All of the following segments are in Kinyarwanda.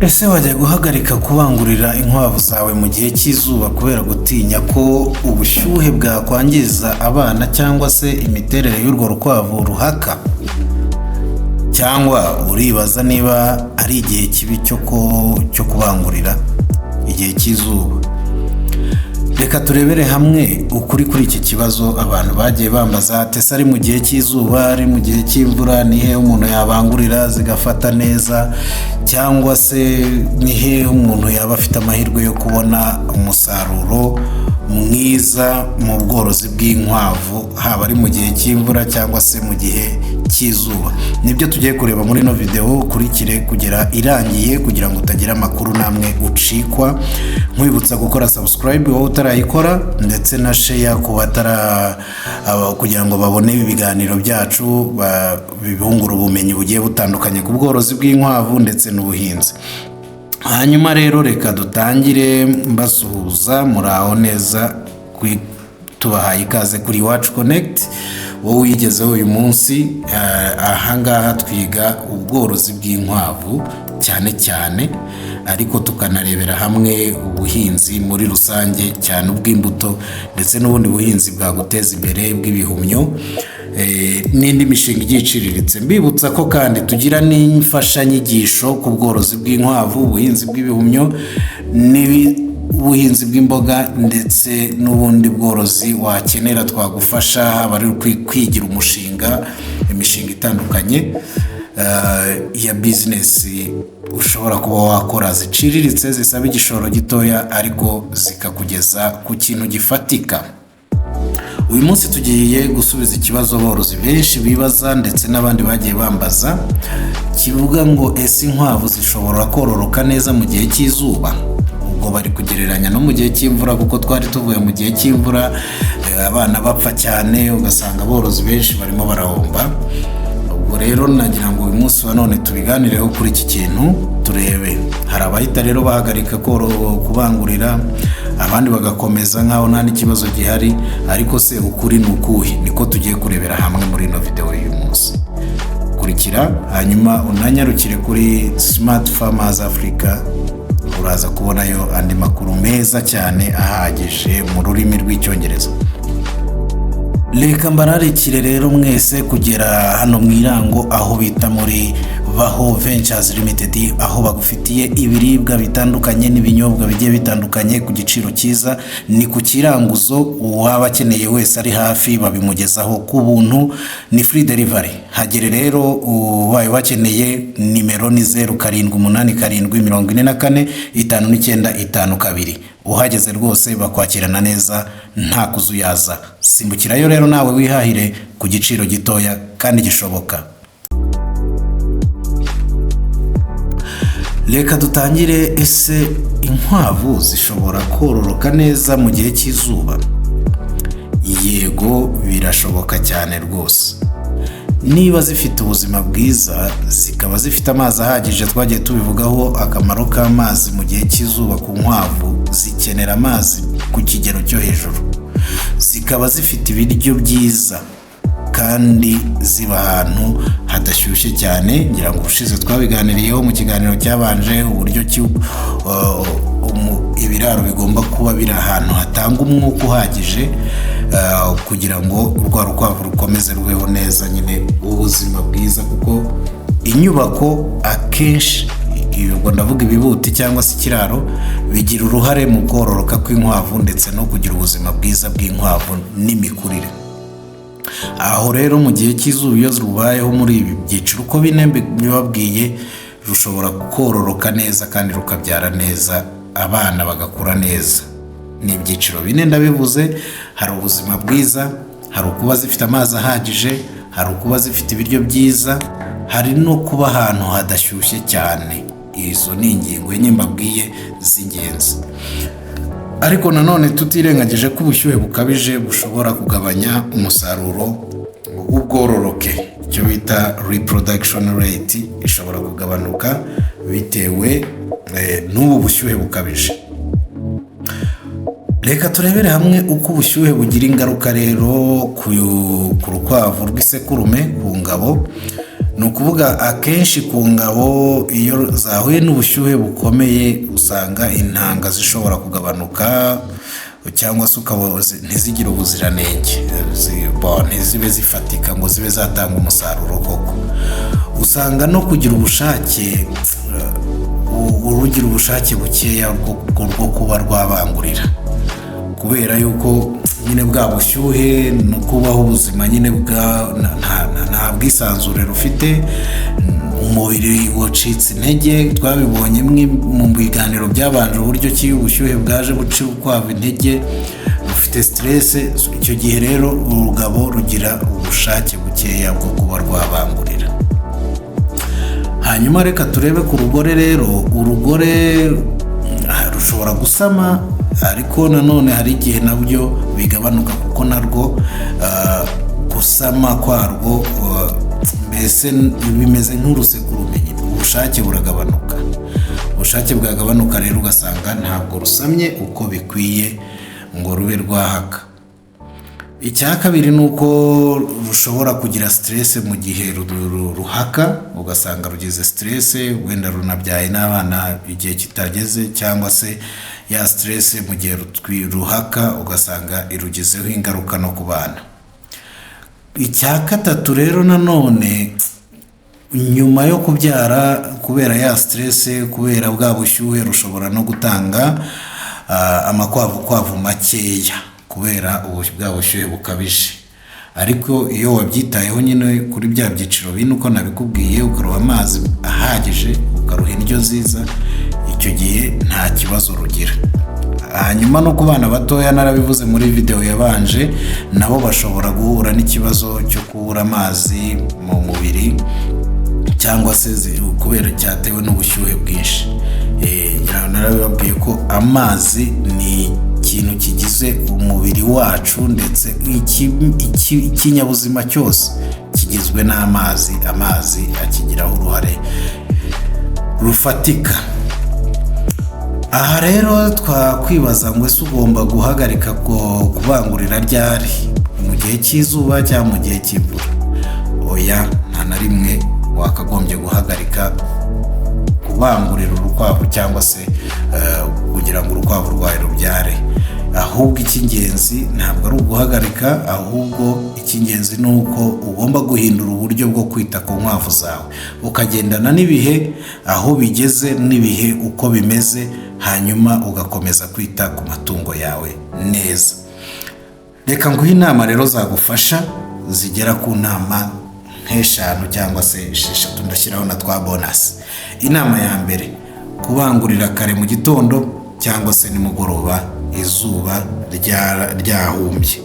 Ese wajya guhagarika kubangurira inkwavu zawe mu gihe cy'izuba kubera gutinya ko ubushyuhe bwakwangiza abana cyangwa se imiterere y'urwo rukwavu ruhaka? Cyangwa uribaza niba ari igihe kibi cyo kubangurira igihe cy'izuba? Reka turebere hamwe ukuri kuri iki kibazo abantu bagiye bambaza. Ese ari mu gihe cy'izuba, ari mu gihe cy'imvura, ni he umuntu yabangurira zigafata neza? Cyangwa se ni he umuntu yaba afite amahirwe yo kubona umusaruro mwiza mu bworozi bw'inkwavu, haba ari mu gihe cy'imvura cyangwa se mu gihe cy'izuba? Nibyo tugiye kureba muri ino video, kurikire kugera irangiye kugira ngo utagira amakuru namwe ucikwa. Nkwibutsa gukora subscribe wowe utarayikora, ndetse na share ku batara kugira ngo babone ibiganiro byacu, bibungura ubumenyi bugiye butandukanye ku bworozi bw'inkwavu ndetse n'ubuhinzi. Hanyuma rero reka dutangire mbasuhuza, muraho neza, tubahaye ikaze kuri Iwacu Connect. Wowe uyigezeho uyu munsi, ahangaha twiga ubworozi bw'inkwavu cyane cyane, ariko tukanarebera hamwe ubuhinzi muri rusange, cyane ubw'imbuto ndetse n'ubundi buhinzi bwaguteza imbere bw'ibihumyo n'indi mishinga igiye iciriritse. Mbibutsa ko kandi tugira n'imfashanyigisho ku bworozi bw'inkwavu, ubuhinzi bw'ibihumyo n'ubuhinzi bw'imboga ndetse n'ubundi bworozi wakenera twagufasha, haba ari kwigira imishinga itandukanye ya business ushobora kuba wakora, ziciriritse zisaba igishoro gitoya ariko zikakugeza ku kintu gifatika. Uyu munsi tugiye gusubiza ikibazo aborozi benshi bibaza ndetse n'abandi bagiye bambaza, kivuga ngo ese inkwavu zishobora kororoka neza mu gihe cy'izuba? Ubwo bari kugereranya no mu gihe cy'imvura, kuko twari tuvuye mu gihe cy'imvura abana bapfa cyane, ugasanga aborozi benshi barimo barahomba. Ubwo rero nagira ngo uyu munsi wa none tubiganireho kuri iki kintu, turebe. Hari abahita rero bahagarika kubangurira, abandi bagakomeza nkaho nta n'ikibazo gihari, ariko se ukuri ni ukuhe? Niko tugiye kurebera hamwe muri ino video y'uyu munsi. Kurikira hanyuma unanyarukire kuri Smart Farmers Africa, uraza kubonayo andi makuru meza cyane ahagije mu rurimi rw'icyongereza. Reka mbararikire rero mwese kugera hano mu irango aho bita muri Baho Ventures Limited, aho bagufitiye ibiribwa bitandukanye n'ibinyobwa bigiye bitandukanye ku giciro cyiza. Ni ku kiranguzo, uwaba akeneye wese ari hafi babimugezaho ku buntu, ni free delivery. Hagere rero ubaye wakeneye, nimero ni 0787445952. Uhageze rwose bakwakirana neza nta kuzuyaza. Simbukirayo rero nawe wihahire ku giciro gitoya kandi gishoboka. Reka dutangire. Ese inkwavu zishobora kororoka neza mu gihe cy'izuba? Yego, birashoboka cyane rwose. Niba zifite ubuzima bwiza, zikaba zifite amazi ahagije. Twagiye tubivugaho akamaro k'amazi mu gihe cy'izuba ku nkwavu. Zikenera amazi ku kigero cyo hejuru, zikaba zifite ibiryo byiza kandi ziba ahantu hadashyushye cyane. Ngira ngo ubushize twabiganiriyeho mu kiganiro cyabanje, uburyo ibiraro bigomba kuba biri ahantu hatanga umwuka uhagije, kugira ngo urwa rukwavu rukomeze rubeho neza, nyine ubuzima bwiza. Kuko inyubako akenshi, ubwo ndavuga ibibuti cyangwa se ikiraro, bigira uruhare mu kororoka kw'inkwavu ndetse no kugira ubuzima bwiza bw'inkwavu n'imikurire. Aho rero mu gihe cy'izuba iyo rubayeho muri ibi byiciro uko bine bibabwiye, rushobora kororoka neza kandi rukabyara neza, abana bagakura neza. Ni ibyiciro bine ndabivuze. Hari ubuzima bwiza, hari ukuba zifite amazi ahagije, hari ukuba zifite ibiryo byiza, hari no kuba ahantu hadashyushye cyane. Izo ni ingingo enye mbabwiye z'ingenzi. Ariko nanone tutirengagije ko ubushyuhe bukabije bushobora kugabanya umusaruro w'ubwororoke, icyo bita reproduction rate ishobora kugabanuka bitewe n'ubu bushyuhe bukabije. Reka turebere hamwe uko ubushyuhe bugira ingaruka rero ku rukwavu rw'isekurume, ku ngabo. ni ukuvuga akenshi ku ngabo iyo zahuye n'ubushyuhe bukomeye usanga intanga zishobora kugabanuka cyangwa se ntizigire ubuziranenge, ntizibe zifatika ngo zibe zatanga umusaruro koko. Usanga no kugira ubushake, urugira ubushake bukeya bwo kuba rwabangurira, kubera yuko nyine bwa bushyuhe no kubaho ubuzima nyine nta bwisanzure rufite, umubiri wacitse intege. Twabibonye mu biganiro byabanje uburyo ki ubushyuhe bwaje buca kwava intege, rufite stress. Icyo gihe rero urugabo rugira ubushake bukeya bwo kuba rwabangurira. Hanyuma reka turebe ku rugore rero. Urugore rushobora gusama, ariko nanone hari igihe nabyo bigabanuka, kuko narwo gusama kwarwo mbese bimeze nk'urusekurumenyi, ubushake buragabanuka. Ubushake bwagabanuka rero ugasanga ntabwo rusamye uko bikwiye ngo rube rwahaka. Icya kabiri ni uko rushobora kugira stress mu gihe ruhaka, ugasanga rugize stress, wenda runabyaye n'abana igihe kitageze, cyangwa se ya stress mu gihe ruhaka ugasanga irugizeho ingaruka no ku bana. Icya gatatu rero nanone, nyuma yo kubyara, kubera ya stress, kubera bwa bushyuhe, rushobora no gutanga amakwavu makeya kubera bwa bushyuhe bukabije. Ariko iyo wabyitayeho nyine kuri bya byiciro bine uko nabikubwiye, ukaruha amazi ahagije, ukaruha indyo nziza, icyo gihe nta kibazo rugira. Hanyuma no ku bana batoya, narabivuze muri video yabanje, nabo bashobora guhura n'ikibazo cyo kubura amazi mu mubiri, cyangwa se kubera cyatewe n'ubushyuhe bwinshi. Narababwiye ko amazi ni ikintu kigize umubiri wacu, ndetse ikinyabuzima cyose kigizwe n'amazi. Amazi akigiraho uruhare rufatika. Aha rero twakwibaza ngo ese ugomba guhagarika kubangurira ryari? Mu gihe cy'izuba cyangwa mu gihe cy'imvura? Oya, nta na rimwe wakagombye guhagarika kubangurira urukwavu, cyangwa se kugira ngo urukwavu rwawe rubyare. Ahubwo icy'ingenzi ntabwo ari uguhagarika, ahubwo icy'ingenzi ni uko ugomba guhindura uburyo bwo kwita ku nkwavu zawe, ukagendana n'ibihe aho bigeze n'ibihe uko bimeze, hanyuma ugakomeza kwita ku matungo yawe neza. Reka nguhe inama rero zagufasha, zigera ku nama nk'eshanu cyangwa se 6, ndashyiraho na twa bonus. Inama ya mbere, kubangurira kare mu gitondo cyangwa se nimugoroba izuba ryahumbye.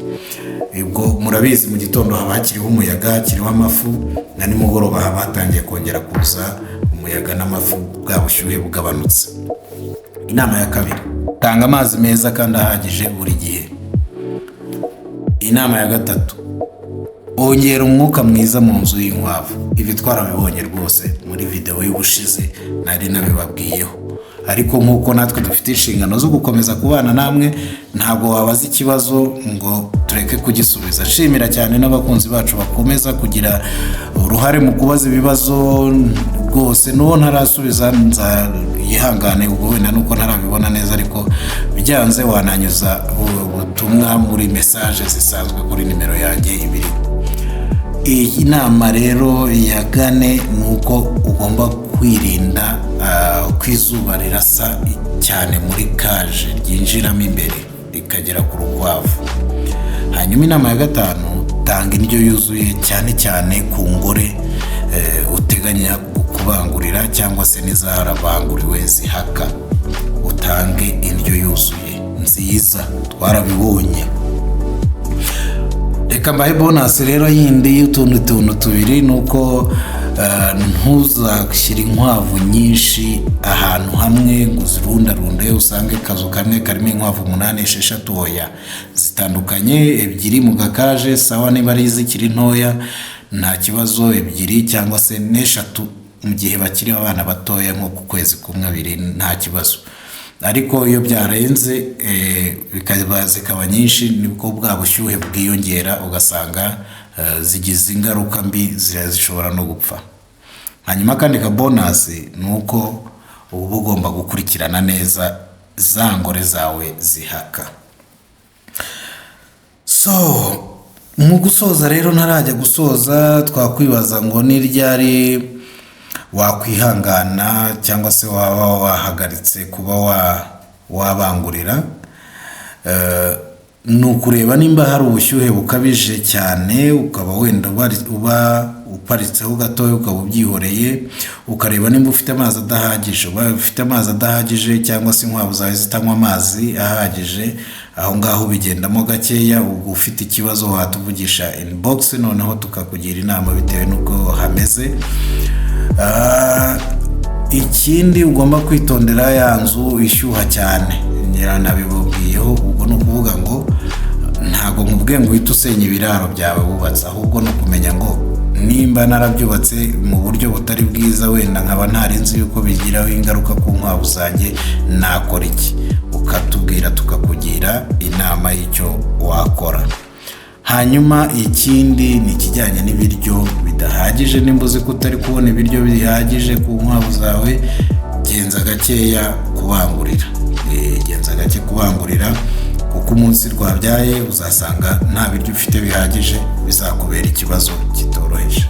Ubwo murabizi mu gitondo haba hakiriho umuyaga, hakiriho amafu, na nimugoroba haba hatangiye kongera kuza umuyaga n'amafu, bwa bushyuhe bugabanutse. Inama ya kabiri, tanga amazi meza kandi ahagije buri gihe. Inama ya gatatu, ongera umwuka mwiza mu nzu y'inkwavu. Ibi twarabibonye rwose muri video y'ubushize nari nabibabwiyeho, ariko nk'uko natwe dufite inshingano zo gukomeza kubana namwe, ntabwo wabaza ikibazo ngo tureke kugisubiza. Nshimira cyane n'abakunzi bacu bakomeza kugira uruhare mu kubaza ibibazo. Rwose n'uwo ntarasubiza yihangane, ubwo wenda nuko ntarabibona neza, ariko byanze wananyuza ubutumwa muri message zisanzwe kuri nimero yanjye ibiri. Iyi nama rero ya kane ni uko ugomba kwirinda kwizuba rirasa cyane muri kaje, ryinjiramo imbere rikagera ku rukwavu. Hanyuma inama ya gatanu, tanga indyo yuzuye, cyane cyane ku ngore uteganya kubangurira cyangwa se n'izarabanguriwe zihaka. Utange indyo yuzuye nziza, twarabibonye. Reka mbahe bonus rero yindi y'utuntu tubiri, nuko ntuzashyire inkwavu nyinshi ahantu hamwe ngo zirundarunde, usange kazu kamwe karimo inkwavu 8, 6. Oya, zitandukanye, 2 mu gakaje sawa, niba ari zikiri ntoya nta kibazo, 2 cyangwa se 4 mu gihe bakiri abana batoya nko ku kwezi kumwe 2 nta kibazo. Ariko iyo byarenze zikaba nyinshi, nibwo bwa bushyuhe bwiyongera, ugasanga zigize ingaruka mbi, zishobora no gupfa. hanyuma kandi ka bonus ni uko uba ugomba gukurikirana neza za ngore zawe zihaka. So mu gusoza rero ntarajya gusoza, twakwibaza ngo ni ryari wakwihangana cyangwa se waba wahagaritse kuba wabangurira. Ni ukureba nimba hari ubushyuhe bukabije cyane, ukaba wenda uba uparitseho gatoya ukaba ubyihoreye, ukareba nimba ufite amazi adahagije. Ufite amazi adahagije cyangwa se inkwavu zawe zitanywa amazi ahagije, aho ngaho bigendamo gakeya. Ubwo ufite ikibazo watuvugisha inbox, noneho tukakugira inama bitewe n'uko hameze. Ikindi ugomba kwitondera ya nzu ishyuha cyane, nyiranabibabwiyeho. Ubwo ni ukuvuga ngo ntago nkubwiye ngo uhite usenya ibiraro byawe wubatse, ahubwo no kumenya ngo nimba narabyubatse mu buryo butari bwiza, wenda nkaba ntarinzi yuko bigiraho ingaruka ku nkwavu zanjye, nakora iki? Ukatubwira tukakugira inama y'icyo wakora. Hanyuma ikindi ni ikijyanye n'ibiryo bidahagije. Nimba uzi ko utari kubona ibiryo bihagije ku nkwavu zawe, genza gakeya kubangurira. Genza gake kubangurira, kuko umunsi rwabyaye uzasanga nta biryo ufite bihagije, bizakubera ikibazo kitoroheje.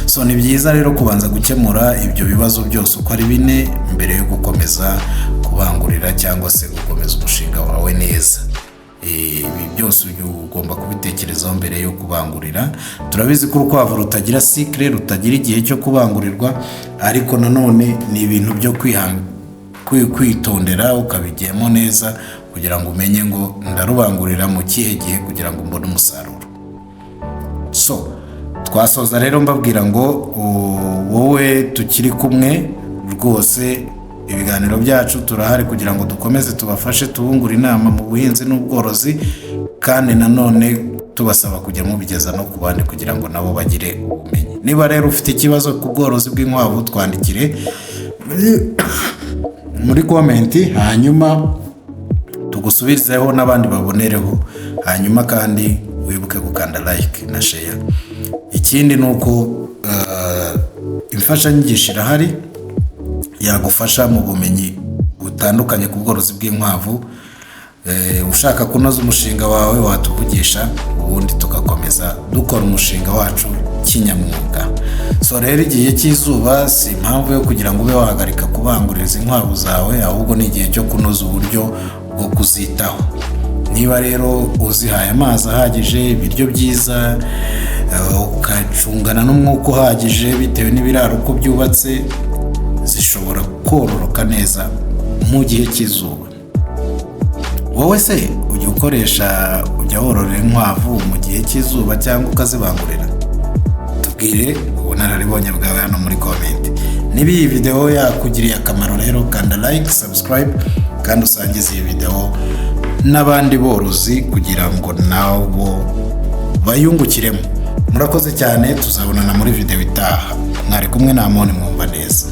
So ni byiza rero kubanza gukemura ibyo bibazo byose uko ari 4 mbere yo gukomeza kubangurira cyangwa se gukomeza umushinga wawe neza. Ibi byose ugomba kubitekerezaho mbere yo kubangurira. Turabizi ko urukwavu rutagira cycle, rutagira igihe cyo kubangurirwa, ariko nanone ni ibintu byo kwitondera ukabigiyemo neza kugira ngo umenye ngo ndarubangurira mu kihe gihe kugira ngo mbone umusaruro. So twasoza rero mbabwira ngo wowe tukiri kumwe rwose, ibiganiro byacu turahari kugira ngo dukomeze tubafashe tubungura inama mu buhinzi n'ubworozi, kandi nanone tubasaba kujya mubigeza no ku bandi kugira ngo nabo bagire ubumenyi. Niba rero ufite ikibazo ku bworozi bw'inkwavu, twandikire muri komenti, hanyuma tugusubirizeho n'abandi babonereho. Hanyuma kandi wibuke gukanda like na share. Ikindi nuko imfashanyigisho irahari yagufasha mu bumenyi butandukanye ku bworozi bw'inkwavu. Ushaka kunoza umushinga wawe watuvugisha, ubundi tugakomeza dukora umushinga wacu kinyamwuga. So rero igihe cy'izuba si impamvu yo kugira ngo ube wahagarika kubanguriza inkwavu zawe, ahubwo ni igihe cyo kunoza uburyo bwo kuzitaho. Niba rero uzihaye amazi ahagije, ibiryo byiza, ukacungana n'umwuka uhagije bitewe n'ibiraro uko byubatse, zishobora kororoka neza mu gihe cy'izuba. Wowe se ujya wororera inkwavu mu gihe cy'izuba cyangwa ukazibangurira? Tubwire ubunararibonye bwawe hano muri comment. Niba iyi video yakugiriye akamaro rero, kanda like, subscribe, kandi usangize iyi video n'abandi borozi kugira ngo nabo bayungukiremo. Murakoze cyane, tuzabonana muri video itaha. Mwari kumwe na Amoni Mwumva Neza.